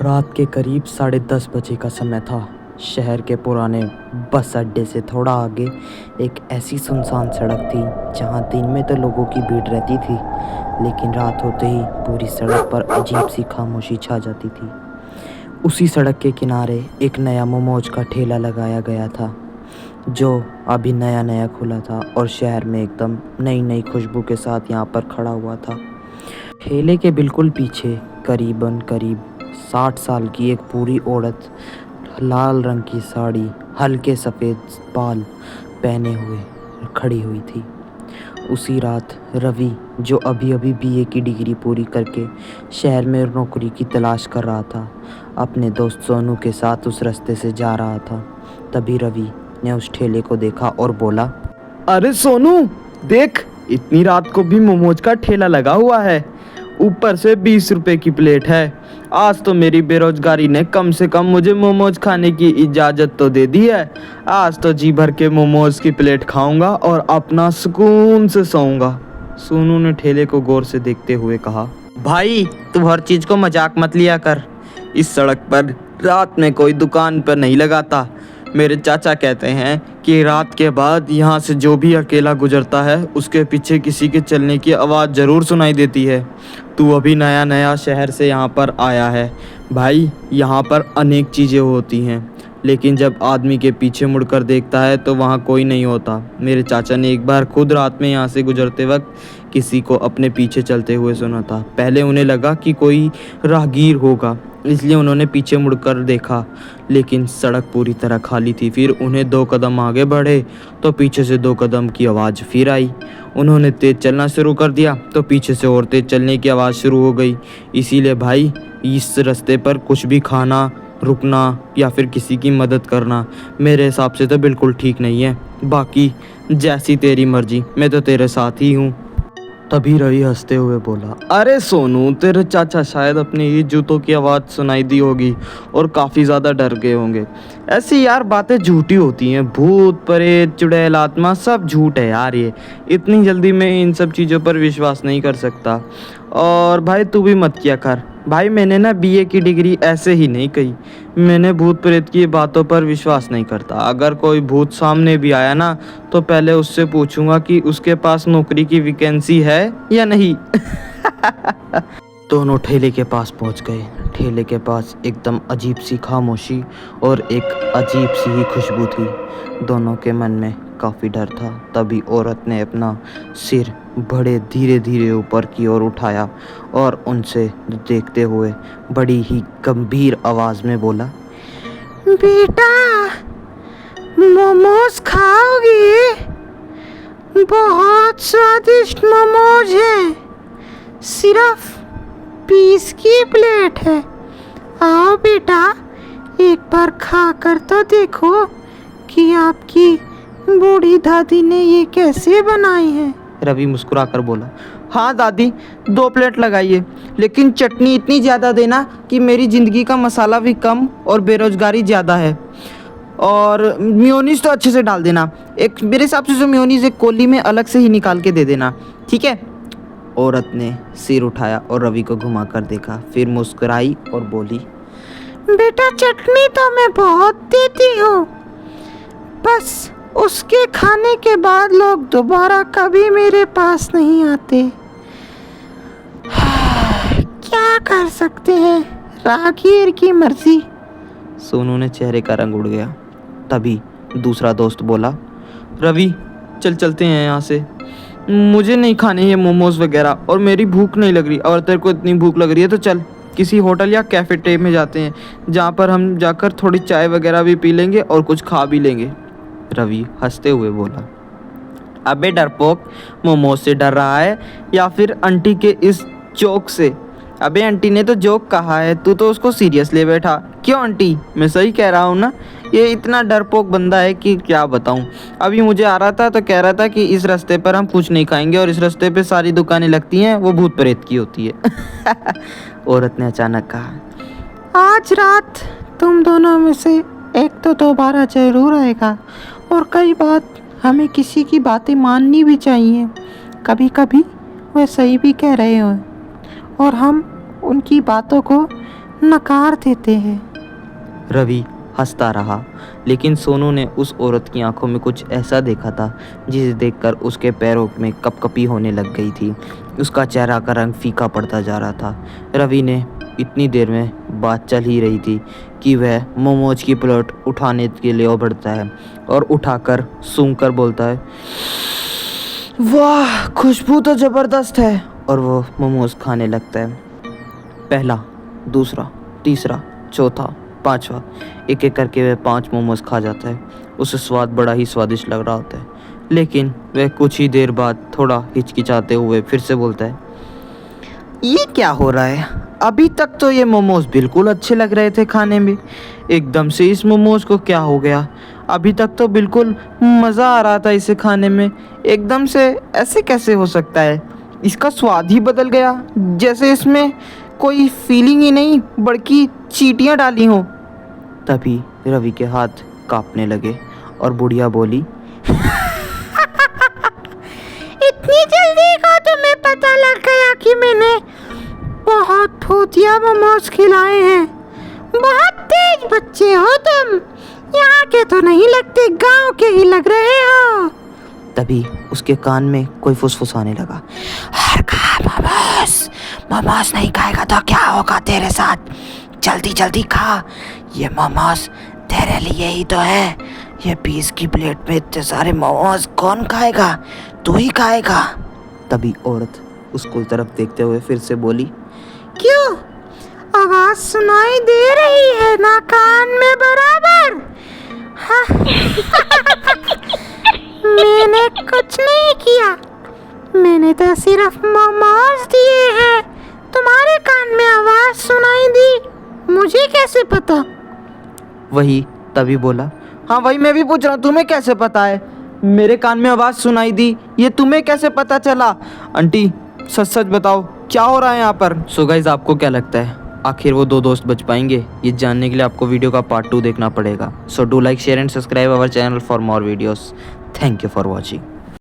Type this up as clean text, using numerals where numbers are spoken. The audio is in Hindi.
रात के करीब 10:30 बजे का समय था। शहर के पुराने बस अड्डे से थोड़ा आगे एक ऐसी सुनसान सड़क थी जहां दिन में तो लोगों की भीड़ रहती थी, लेकिन रात होते ही पूरी सड़क पर अजीब सी खामोशी छा जाती थी। उसी सड़क के किनारे एक नया मोमोज का ठेला लगाया गया था, जो अभी नया नया खुला था और शहर में एकदम नई नई खुशबू के साथ यहाँ पर खड़ा हुआ था। ठेले के बिल्कुल पीछे करीब 60 साल की एक बूढ़ी औरत लाल रंग की साड़ी, हल्के सफ़ेद बाल पहने हुए खड़ी हुई थी। उसी रात रवि, जो अभी अभी बीए की डिग्री पूरी करके शहर में नौकरी की तलाश कर रहा था, अपने दोस्त सोनू के साथ उस रास्ते से जा रहा था। तभी रवि ने उस ठेले को देखा और बोला, अरे सोनू, देख, इतनी रात को भी मोमोज का ठेला लगा हुआ है। ऊपर से 20 रुपए की प्लेट है। आज तो मेरी बेरोजगारी ने कम से कम मुझे मोमोज खाने की इजाज़त तो दे दी है। आज तो जी भर के मोमोज की प्लेट खाऊंगा और अपना सुकून से सोऊंगा। सोनू ने ठेले को गौर से देखते हुए कहा, भाई, तू हर चीज़ को मजाक मत लिया कर। इस सड़क पर रात में कोई दुकान पर नहीं लगाता। मेरे चाचा कहते हैं कि रात के बाद यहाँ से जो भी अकेला गुजरता है उसके पीछे किसी के चलने की आवाज़ ज़रूर सुनाई देती है। तू अभी नया नया शहर से यहाँ पर आया है भाई। यहाँ पर अनेक चीज़ें होती हैं, लेकिन जब आदमी के पीछे मुड़कर देखता है तो वहाँ कोई नहीं होता। मेरे चाचा ने एक बार खुद रात में यहाँ से गुजरते वक्त किसी को अपने पीछे चलते हुए सुना था। पहले उन्हें लगा कि कोई राहगीर होगा, इसलिए उन्होंने पीछे मुड़कर देखा, लेकिन सड़क पूरी तरह खाली थी। फिर उन्हें 2 कदम आगे बढ़े तो पीछे से 2 कदम की आवाज़ फिर आई। उन्होंने तेज़ चलना शुरू कर दिया तो पीछे से और तेज़ चलने की आवाज़ शुरू हो गई। इसीलिए भाई, इस रास्ते पर कुछ भी खाना, रुकना या फिर किसी की मदद करना मेरे हिसाब से तो बिल्कुल ठीक नहीं है। बाकी जैसी तेरी मर्जी, मैं तो तेरे साथ ही हूँ। तभी रवि हंसते हुए बोला, अरे सोनू, तेरे चाचा शायद अपनी ही जूतों की आवाज़ सुनाई दी होगी और काफ़ी ज़्यादा डर गए होंगे। ऐसी यार बातें झूठी होती हैं। भूत प्रेत चुड़ैल आत्मा सब झूठ है यार। ये इतनी जल्दी मैं इन सब चीज़ों पर विश्वास नहीं कर सकता। और भाई, तू भी मत किया कर भाई। मैंने ना बीए की डिग्री ऐसे ही नहीं कही। मैंने भूत प्रेत की बातों पर विश्वास नहीं करता। अगर कोई भूत सामने भी आया ना तो पहले उससे पूछूंगा कि उसके पास नौकरी की वैकेंसी है या नहीं। दोनों ठेले के पास पहुंच गए। ठेले के पास एकदम अजीब सी खामोशी और एक अजीब सी ही खुशबू थी। दोनों के मन में काफ़ी डर था। तभी औरत ने अपना सिर बड़े धीरे धीरे ऊपर की ओर उठाया और उनसे देखते हुए बड़ी ही गंभीर आवाज़ में बोला, बेटा, मोमोज खाओगे? बहुत स्वादिष्ट मोमोज है। सिर्फ 20 की प्लेट है। आओ बेटा, एक बार खा कर तो देखो कि आपकी बूढ़ी दादी ने ये कैसे बनाई है। रवि मुस्कुराकर बोला, हाँ दादी, 2 प्लेट लगाइए, लेकिन चटनी इतनी ज़्यादा देना कि मेरी ज़िंदगी का मसाला भी कम और बेरोजगारी ज़्यादा है। और मेयोनीज़ तो अच्छे से डाल देना। एक मेरे हिसाब से जो मेयोनीज़ एक कोली में अलग से ही निकाल के दे देना, ठीक है? औरत ने सिर उठाया और रवि को घुमा कर देखा, फिर मुस्कुराई और बोली, बेटा, चटनी तो मैं बहुत देती हूँ, बस उसके खाने के बाद लोग दोबारा कभी मेरे पास नहीं आते। क्या कर सकते हैं, राहगीर की मर्जी। सोनू ने चेहरे का रंग उड़ गया। तभी दूसरा दोस्त बोला, रवि, चलते हैं यहाँ से। मुझे नहीं खाने ये मोमोज वगैरह, और मेरी भूख नहीं लग रही। और तेरे को इतनी भूख लग रही है तो चल किसी होटल या कैफे में जाते हैं, जहाँ पर हम जाकर थोड़ी चाय वगैरह भी पी लेंगे और कुछ खा भी लेंगे। रवि हंसते हुए बोला, अबे डरपोक, मोमोज से डर रहा है या फिर आंटी के इस जोक से? अबे आंटी ने तो जोक कहा है, तू तो उसको सीरियस ले बैठा। क्यों आंटी, मैं सही कह रहा हूँ ना? ये इतना डरपोक बंदा है कि क्या बताऊँ। अभी मुझे आ रहा था तो कह रहा था कि इस रास्ते पर हम कुछ नहीं खाएंगे और इस रास्ते पे सारी दुकानें लगती हैं, वो भूत प्रेत की होती है। औरत ने अचानक कहा, आज रात तुम दोनों में से एक तो दोबारा जरूर आएगा, और कई बात हमें किसी की बातें माननी भी चाहिए। कभी कभी वह सही भी कह रहे हो और हम उनकी बातों को नकार देते हैं। रवि हंसता रहा, लेकिन सोनू ने उस औरत की आंखों में कुछ ऐसा देखा था जिसे देखकर उसके पैरों में कपकपी होने लग गई थी। उसका चेहरा का रंग फीका पड़ता जा रहा था। रवि ने इतनी देर में बात चल ही रही थी कि वह मोमोज की प्लेट उठाने के लिए बढ़ता है और उठाकर सूंघकर बोलता है, वाह खुशबू तो ज़बरदस्त है, और वो मोमोज खाने लगता है। पहला, दूसरा, तीसरा, चौथा, पांचवा, एक एक करके वह 5 मोमोज खा जाता है। उसे स्वाद बड़ा ही स्वादिष्ट लग रहा होता है, लेकिन वह कुछ ही देर बाद थोड़ा हिचकिचाते हुए फिर से बोलता है, ये क्या हो रहा है? अभी तक तो ये मोमोज बिल्कुल अच्छे लग रहे थे खाने में, एकदम से इस मोमोज को क्या हो गया? अभी तक तो बिल्कुल मज़ा आ रहा था इसे खाने में, एकदम से ऐसे कैसे हो सकता है? इसका स्वाद ही बदल गया, जैसे इसमें कोई फीलिंग ही नहीं बल्कि चींटियां डाली हों। तभी रवि के हाथ कांपने लगे और बुढ़िया बोली, इतनी जल्दी को तुम्हें पता लग गया कि मैंने बहुत भूतिया मोमोज खिलाए हैं। बहुत तेज बच्चे हो तुम, यहाँ के तो नहीं लगते, गांव के ही लग रहे हो। तभी उसके कान में कोई फुसफुसाने लगा, हर खा मोमोज, मोमोज नहीं खाएगा तो क्या होगा तेरे साथ? जल्दी जल्दी खा, ये मोमोज तेरे लिए ही तो है। ये 20 की प्लेट में इतने सारे मोमोज कौन खाएगा? तू ही खाएगा। तभी औरत उसको तरफ देखते हुए फिर से बोली, क्यों? आवाज सुनाई दे रही है ना कान में बराबर? हाँ। मैंने कुछ नहीं किया, मैंने तो सिर्फ मोमोज दिए हैं। तुम्हारे कान में आवाज सुनाई दी, मुझे कैसे पता? वही तभी बोला, हाँ वही मैं भी पूछ रहा हूँ, तुम्हें कैसे पता है? मेरे कान में आवाज़ सुनाई दी, ये तुम्हें कैसे पता चला? आंटी सच सच बताओ, क्या हो रहा है यहाँ पर? सो गाइस, आपको क्या लगता है आखिर वो 2 दोस्त बच पाएंगे? ये जानने के लिए आपको वीडियो का पार्ट 2 देखना पड़ेगा। So do like, share and subscribe our channel for more videos. Thank you for watching.